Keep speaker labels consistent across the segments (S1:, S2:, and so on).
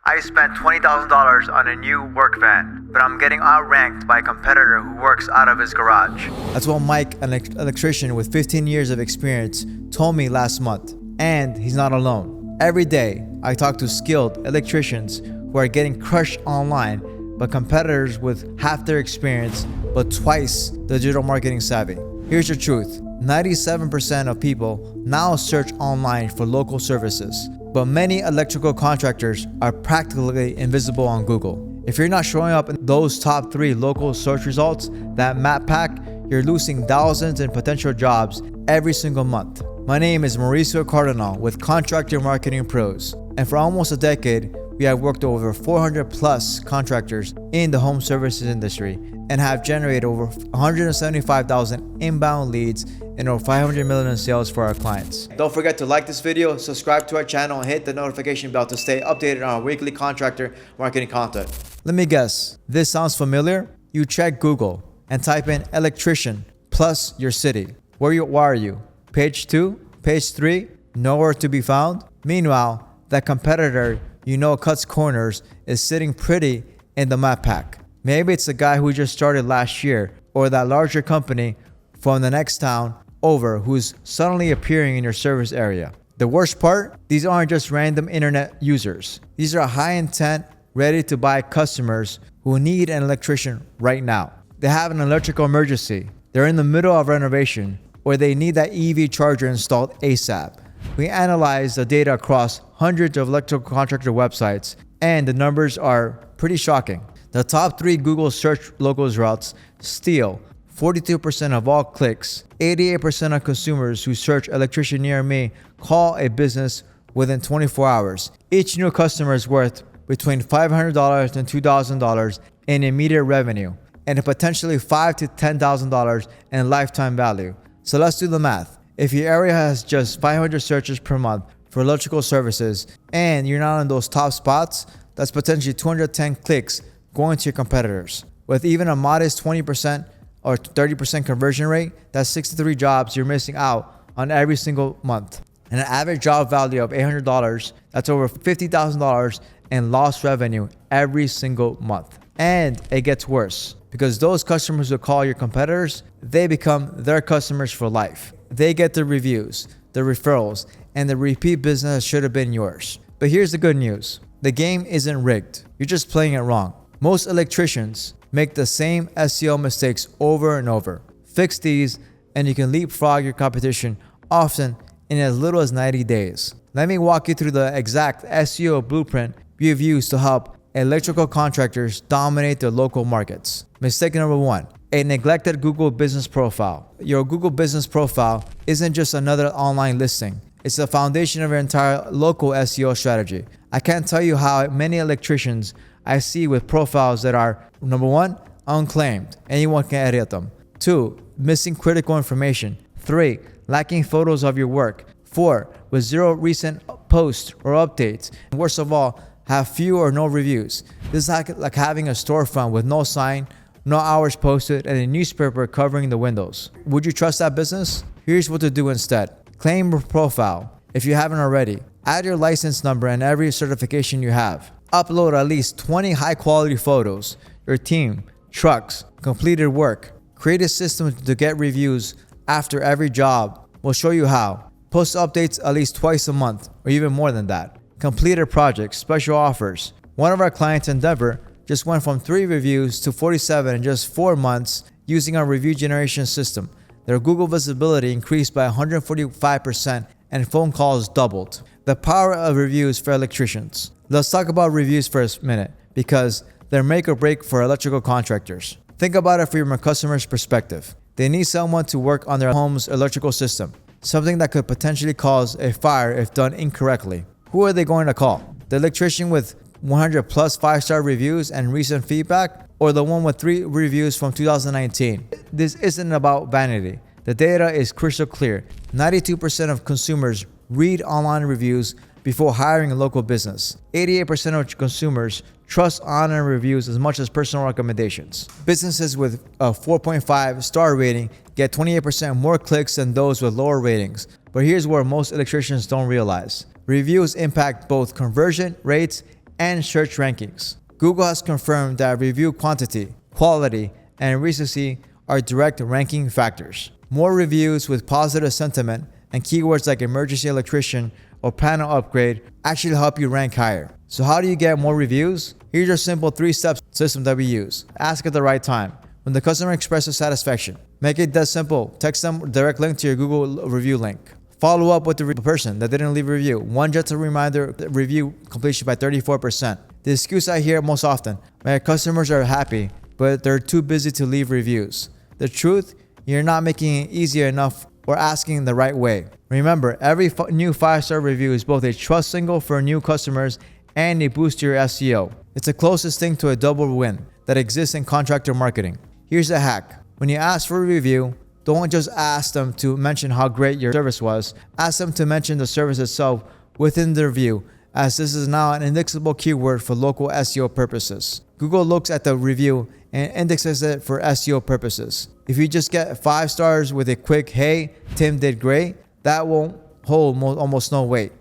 S1: I spent $20,000 on a new work van, but I'm getting outranked by a competitor who works out of his garage. That's what Mike, an electrician with 15 years of experience, told me last month. And he's not alone. Every day, I talk to skilled electricians who are getting crushed online, but competitors with half their experience, but twice the digital marketing savvy. Here's the truth. 97% of people now search online for local services, but many electrical contractors are practically invisible on Google. If you're not showing up in those top 3 local search results, that map pack, you're losing thousands in potential jobs every single month. My name is Mauricio Cardinal with Contractor Marketing Pros, and for almost a decade, we have worked with over 400 plus contractors in the home services industry and have generated over 175,000 inbound leads and over 500 million in sales for our clients. Don't forget to like this video, subscribe to our channel, and hit the notification bell to stay updated on our weekly contractor marketing content. Let me guess, this sounds familiar? You check Google and type in electrician plus your city. Where are you? Page 2? Page 3? Nowhere to be found? Meanwhile, that competitor you know cuts corners is sitting pretty in the map pack. Maybe it's the guy who just started last year, or that larger company from the next town over who's suddenly appearing in your service area. The worst part, these aren't just random internet users. These are high intent, ready to buy customers who need an electrician right now. They have an electrical emergency, they're in the middle of renovation, or they need that EV charger installed ASAP. We analyze the data across hundreds of electrical contractor websites, and the numbers are pretty shocking. The top 3 Google search locals routes steal 42% of all clicks. 88% of consumers who search electrician near me call a business within 24 hours. Each new customer is worth between $500 and $2,000 in immediate revenue and potentially $5,000 to $10,000 in lifetime value. So let's do the math. If your area has just 500 searches per month for electrical services and you're not in those top spots, that's potentially 210 clicks going to your competitors. With even a modest 20% or 30% conversion rate, that's 63 jobs you're missing out on every single month. And an average job value of $800, that's over $50,000 in lost revenue every single month. And it gets worse because those customers who call your competitors, they become their customers for life. They get the reviews, the referrals, and the repeat business should have been yours. But here's the good news. The game isn't rigged. You're just playing it wrong. Most electricians make the same SEO mistakes over and over. Fix these and you can leapfrog your competition, often in as little as 90 days. Let me walk you through the exact SEO blueprint we've used to help electrical contractors dominate their local markets. Mistake number 1. A neglected Google business profile. Your Google business profile isn't just another online listing. It's the foundation of your entire local SEO strategy. I can't tell you how many electricians I see with profiles that are, number 1, unclaimed. Anyone can edit them. 2, missing critical information. 3, lacking photos of your work. 4, with 0 recent posts or updates. And worst of all, have few or no reviews. This is like having a storefront with no sign, no hours posted, and a newspaper covering the windows. Would you trust that business? Here's what to do instead. Claim your profile if you haven't already. Add your license number and every certification you have. Upload at least 20 high quality photos, your team, trucks, completed work. Create a system to get reviews after every job. We'll show you how. Post updates at least twice a month or even more than that. Completed projects, special offers. One of our clients, Endeavor, just went from 3 reviews to 47 in just 4 months using our review generation system. Their Google visibility increased by 145% and phone calls doubled. The power of reviews for electricians. Let's talk about reviews for a minute because they're make or break for electrical contractors. Think about it from a customer's perspective. They need someone to work on their home's electrical system, something that could potentially cause a fire if done incorrectly. Who are they going to call? The electrician with 100 plus 5-star reviews and recent feedback, or the one with 3 reviews from 2019? This isn't about vanity. The data is crystal clear. 92% of consumers read online reviews before hiring a local business. 88% of consumers trust online reviews as much as personal recommendations. Businesses with a 4.5 star rating get 28% more clicks than those with lower ratings. But here's where most electricians don't realize. Reviews impact both conversion rates and search rankings. Google has confirmed that review quantity, quality, and recency are direct ranking factors. More reviews with positive sentiment and keywords like emergency electrician or panel upgrade actually help you rank higher. So how do you get more reviews? Here's our simple 3-step system that we use. Ask at the right time. When the customer expresses satisfaction, make it that simple. Text them a direct link to your Google review link. Follow up with the person that didn't leave a review. One gentle reminder, review completion by 34%. The excuse I hear most often, my customers are happy, but they're too busy to leave reviews. The truth, you're not making it easier enough or asking the right way. Remember, every new 5-star review is both a trust signal for new customers and a boost to your SEO. It's the closest thing to a double win that exists in contractor marketing. Here's a hack. When you ask for a review, don't just ask them to mention how great your service was. Ask them to mention the service itself within the review, as this is now an indexable keyword for local SEO purposes. Google looks at the review and indexes it for SEO purposes. If you just get 5 stars with a quick, "Hey, Tim did great," that won't hold almost no weight.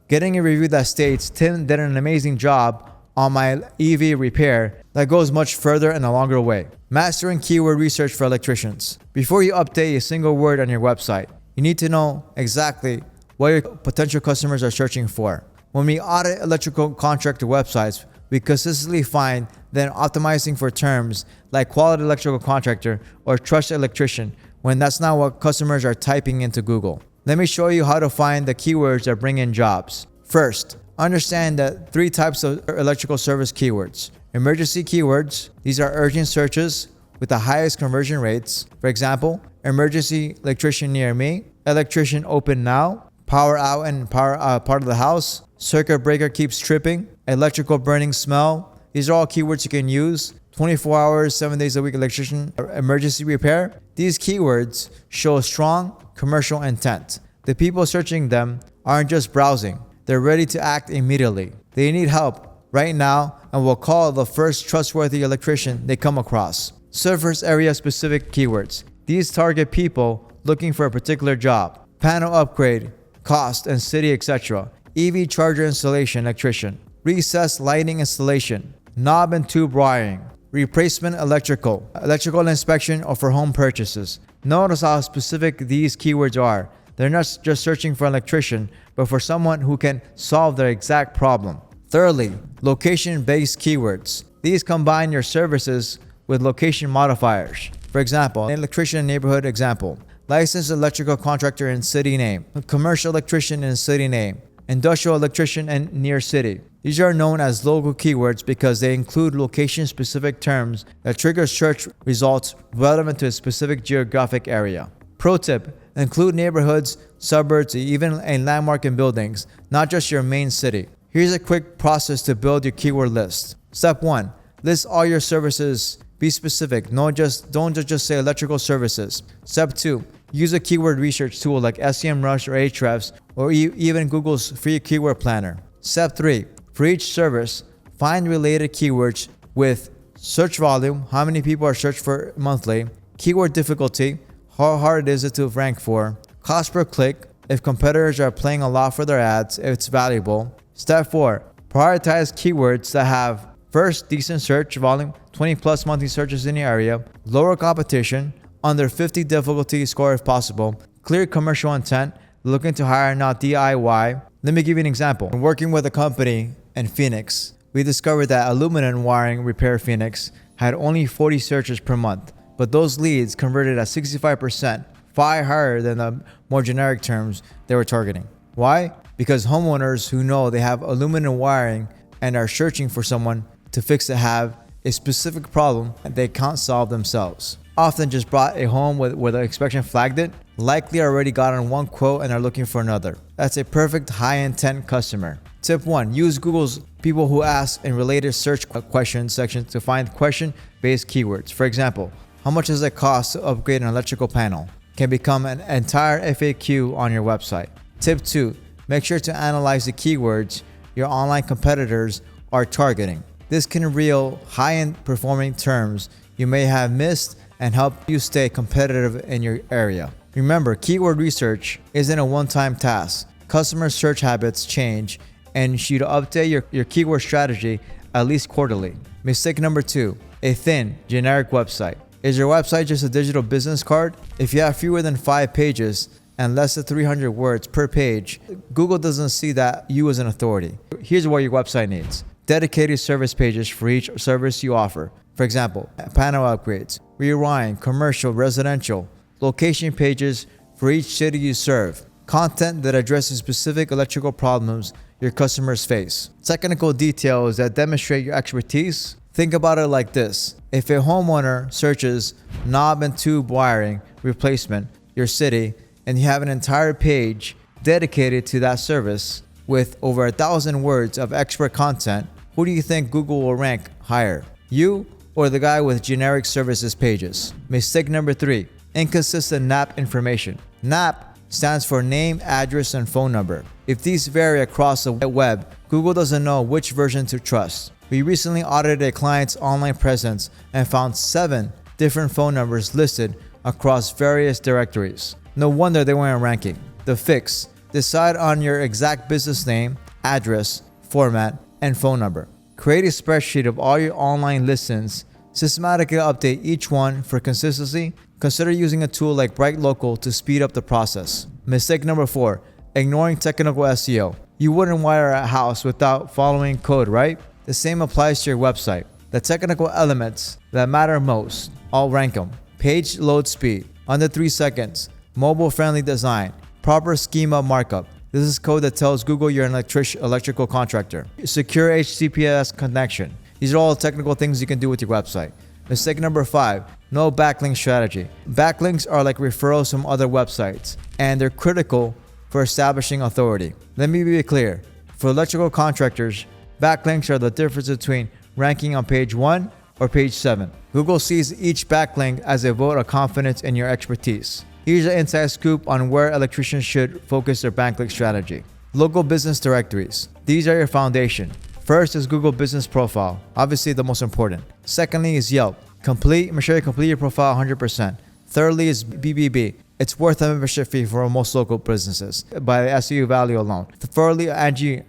S1: Getting a review that states, "Tim did an amazing job on my EV repair," that goes much further and a longer way. Mastering keyword research for electricians. Before you update a single word on your website, you need to know exactly what your potential customers are searching for. When we audit electrical contractor websites, we consistently find that optimizing for terms like quality electrical contractor or trusted electrician when that's not what customers are typing into Google. Let me show you how to find the keywords that bring in jobs. First, understand that 3 types of electrical service keywords. Emergency keywords. These are urgent searches with the highest conversion rates. For example, emergency electrician near me, electrician open now, power out and power part of the house, circuit breaker keeps tripping, electrical burning smell. These are all keywords you can use. 24 hours, 7 days a week electrician, emergency repair. These keywords show strong commercial intent. The people searching them aren't just browsing. They're ready to act immediately. They need help right now and will call the first trustworthy electrician they come across. Surface area specific keywords. These target people looking for a particular job. Panel upgrade, cost and city, etc. EV charger installation electrician. Recessed lighting installation. Knob and tube wiring. Replacement electrical inspection or for home purchases. Notice how specific these keywords are. They're not just searching for an electrician, but for someone who can solve their exact problem. Thirdly, location-based keywords. These combine your services with location modifiers. For example, an electrician neighborhood example. Licensed electrical contractor in city name. Commercial electrician in city name. Industrial electrician and near city. These are known as local keywords because they include location-specific terms that trigger search results relevant to a specific geographic area. Pro tip, include neighborhoods, suburbs, even in landmark and buildings, not just your main city. Here's a quick process to build your keyword list. Step 1, list all your services. Be specific. Don't just say electrical services. Step 2, use a keyword research tool like SEMrush or Ahrefs or even Google's free keyword planner. Step 3, for each service, find related keywords with search volume, how many people are searched for monthly, keyword difficulty, how hard is it to rank for, cost per click, if competitors are paying a lot for their ads, if it's valuable. Step 4, prioritize keywords that have first, decent search volume, 20 plus monthly searches in your area, lower competition, under 50 difficulty score if possible, clear commercial intent, looking to hire not DIY. Let me give you an example. When working with a company in Phoenix, we discovered that aluminum wiring repair Phoenix had only 40 searches per month, but those leads converted at 65%, far higher than the more generic terms they were targeting. Why? Because homeowners who know they have aluminum wiring and are searching for someone to fix it have a specific problem that they can't solve themselves. Often just bought a home where the inspection flagged it, likely already got on one quote and are looking for another. That's a perfect high intent customer. Tip 1, use Google's people who ask in related search questions section to find question-based keywords. For example, how much does it cost to upgrade an electrical panel? Can become an entire FAQ on your website. Tip 2, make sure to analyze the keywords your online competitors are targeting. This can reveal high-end performing terms you may have missed and help you stay competitive in your area. Remember, keyword research isn't a one-time task. Customer search habits change and you should update your keyword strategy at least quarterly. Mistake number 2, a thin, generic website. Is your website just a digital business card? If you have fewer than 5 pages and less than 300 words per page, Google doesn't see that you as an authority. Here's what your website needs. Dedicated service pages for each service you offer. For example, panel upgrades, rewiring, commercial, residential, location pages for each city you serve, content that addresses specific electrical problems your customers face, technical details that demonstrate your expertise. Think about it like this. If a homeowner searches knob and tube wiring replacement, your city, and you have an entire page dedicated to that service with over 1,000 words of expert content, who do you think Google will rank higher? You or the guy with generic services pages? Mistake number 3, inconsistent NAP information. NAP stands for name, address, and phone number. If these vary across the web, Google doesn't know which version to trust. We recently audited a client's online presence and found 7 different phone numbers listed across various directories. No wonder they weren't ranking. The fix: decide on your exact business name, address, format, and phone number. Create a spreadsheet of all your online listings. Systematically update each one for consistency. Consider using a tool like Bright Local to speed up the process. Mistake number 4, ignoring technical SEO. You wouldn't wire a house without following code, right? The same applies to your website. The technical elements that matter most, I'll rank them. Page load speed, under 3 seconds. Mobile-friendly design, proper schema markup. This is code that tells Google you're an electrical contractor. Secure HTTPS connection. These are all technical things you can do with your website. Mistake number 5, no backlink strategy. Backlinks are like referrals from other websites, and they're critical for establishing authority. Let me be clear. For electrical contractors, backlinks are the difference between ranking on page 1 or page 7. Google sees each backlink as a vote of confidence in your expertise. Here's an inside scoop on where electricians should focus their backlink strategy. Local business directories. These are your foundation. First is Google Business Profile, obviously the most important. Secondly is Yelp. Make sure you complete your profile 100%. Thirdly is BBB. It's worth a membership fee for most local businesses by the SEO value alone. Thirdly, Angie,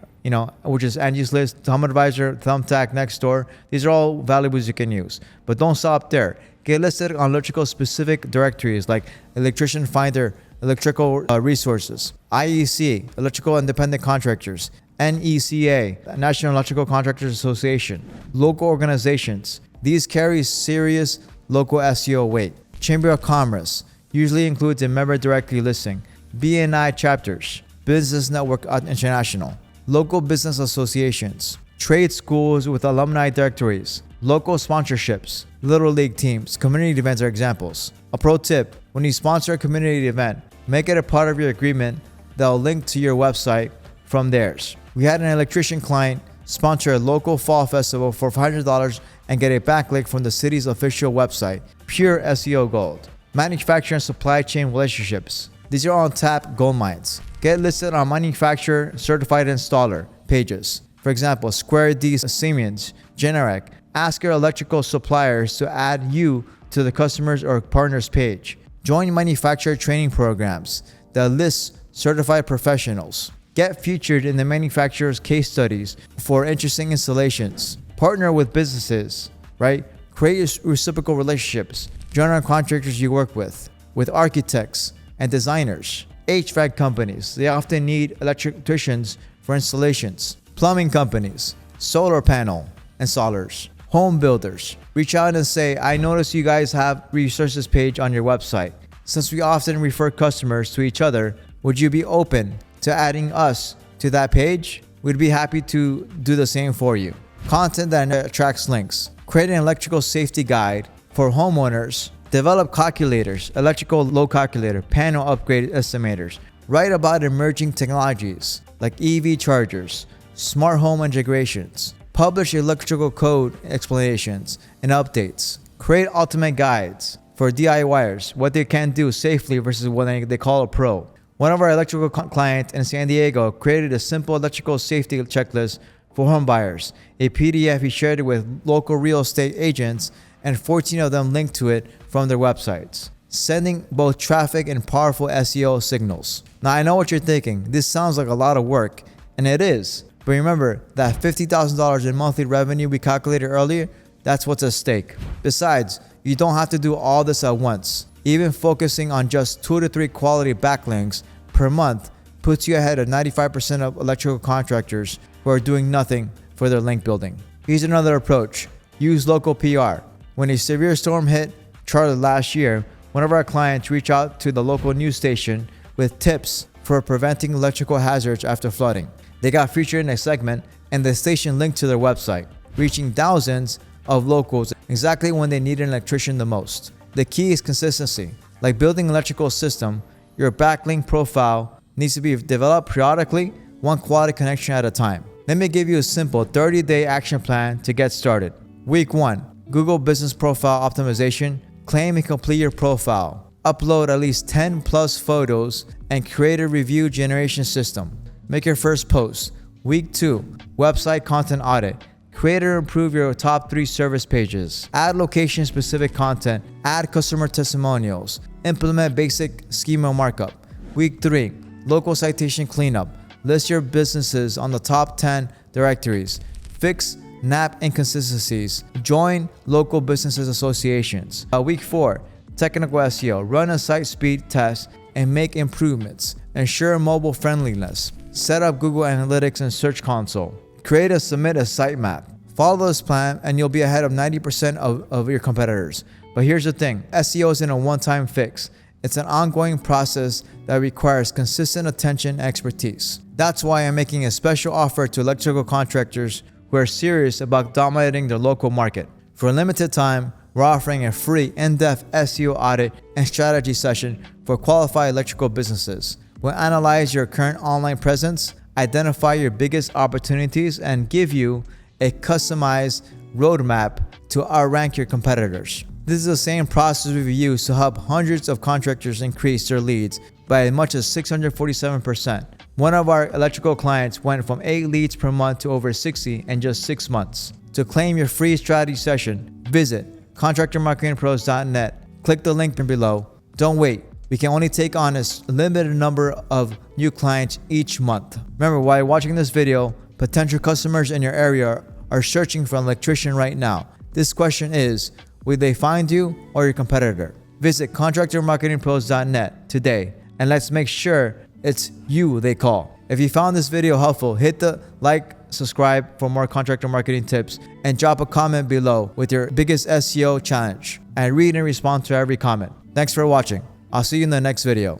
S1: which is Angie's List, ThumbAdvisor, Thumbtack, Nextdoor. These are all valuables you can use. But don't stop there. Get listed on electrical specific directories like Electrician Finder, Electrical Resources, IEC, Electrical Independent Contractors, NECA, National Electrical Contractors Association, local organizations. These carry serious local SEO weight. Chamber of Commerce usually includes a member directory listing. BNI chapters, Business Network International, local business associations, trade schools with alumni directories, local sponsorships, Little League teams, community events are examples. A pro tip: when you sponsor a community event, make it a part of your agreement that will link to your website from theirs. We had an electrician client sponsor a local fall festival for $500 and get a backlink from the city's official website. Pure SEO gold. Manufacturer and supply chain relationships. These are all untapped gold mines. Get listed on manufacturer certified installer pages. For example, Square D, Siemens, Generac. Ask your electrical suppliers to add you to the customers or partners page. Join manufacturer training programs that list certified professionals. Get featured in the manufacturer's case studies for interesting installations. Partner with businesses, right? Create reciprocal relationships. General contractors you work with architects and designers. HVAC companies, they often need electricians for installations. Plumbing companies, solar panel installers, home builders. Reach out and say, I notice you guys have resources page on your website. Since we often refer customers to each other, would you be open to adding us to that page? We'd be happy to do the same for you. Content that attracts links. Create an electrical safety guide for homeowners. Develop calculators, electrical load calculator, panel upgrade estimators. Write about emerging technologies like EV chargers, smart home integrations. Publish electrical code explanations and updates. Create ultimate guides for DIYers, what they can do safely versus what they call a pro. One of our electrical clients in San Diego created a simple electrical safety checklist for home buyers. A PDF he shared it with local real estate agents, and 14 of them linked to it from their websites, sending both traffic and powerful SEO signals. Now I know what you're thinking. This sounds like a lot of work, and it is. But remember, that $50,000 in monthly revenue we calculated earlier, that's what's at stake. Besides, you don't have to do all this at once. Even focusing on just 2 to 3 quality backlinks per month puts you ahead of 95% of electrical contractors who are doing nothing for their link building. Here's another approach. Use local PR. When a severe storm hit Charlotte last year, one of our clients reached out to the local news station with tips for preventing electrical hazards after flooding. They got featured in a segment and the station linked to their website, reaching thousands of locals exactly when they needed an electrician the most. The key is consistency. Like building an electrical system, your backlink profile needs to be developed periodically, one quality connection at a time. Let me give you a simple 30-day action plan to get started. Week 1, Google Business Profile Optimization. Claim and complete your profile. Upload at least 10 plus photos and create a review generation system. Make your first post. Week 2, Website Content Audit. Create or improve your top 3 service pages. Add location-specific content. Add customer testimonials. Implement basic schema markup. Week 3, Local Citation Cleanup. List your businesses on the top 10 directories. Fix NAP inconsistencies. Join local businesses associations. Week 4, Technical SEO. Run a site speed test and make improvements. Ensure mobile friendliness. Set up Google Analytics and Search Console. Create and submit a sitemap. Follow this plan and you'll be ahead of 90% of your competitors. But here's the thing, SEO isn't a one-time fix. It's an ongoing process that requires consistent attention and expertise. That's why I'm making a special offer to electrical contractors who are serious about dominating their local market. For a limited time, we're offering a free in-depth SEO audit and strategy session for qualified electrical businesses. We'll analyze your current online presence, identify your biggest opportunities, and give you a customized roadmap to outrank your competitors. This is the same process we've used to help hundreds of contractors increase their leads by as much as 647%. One of our electrical clients went from 8 leads per month to over 60 in just 6 months. To claim your free strategy session, visit contractormarketingpros.net. Click the link below. Don't wait. We can only take on a limited number of new clients each month. Remember, while watching this video, potential customers in your area are searching for an electrician right now. This question is, will they find you or your competitor? Visit contractormarketingpros.net today and let's make sure it's you they call. If you found this video helpful, hit the like, subscribe for more contractor marketing tips, and drop a comment below with your biggest SEO challenge. And read and respond to every comment. Thanks for watching. I'll see you in the next video.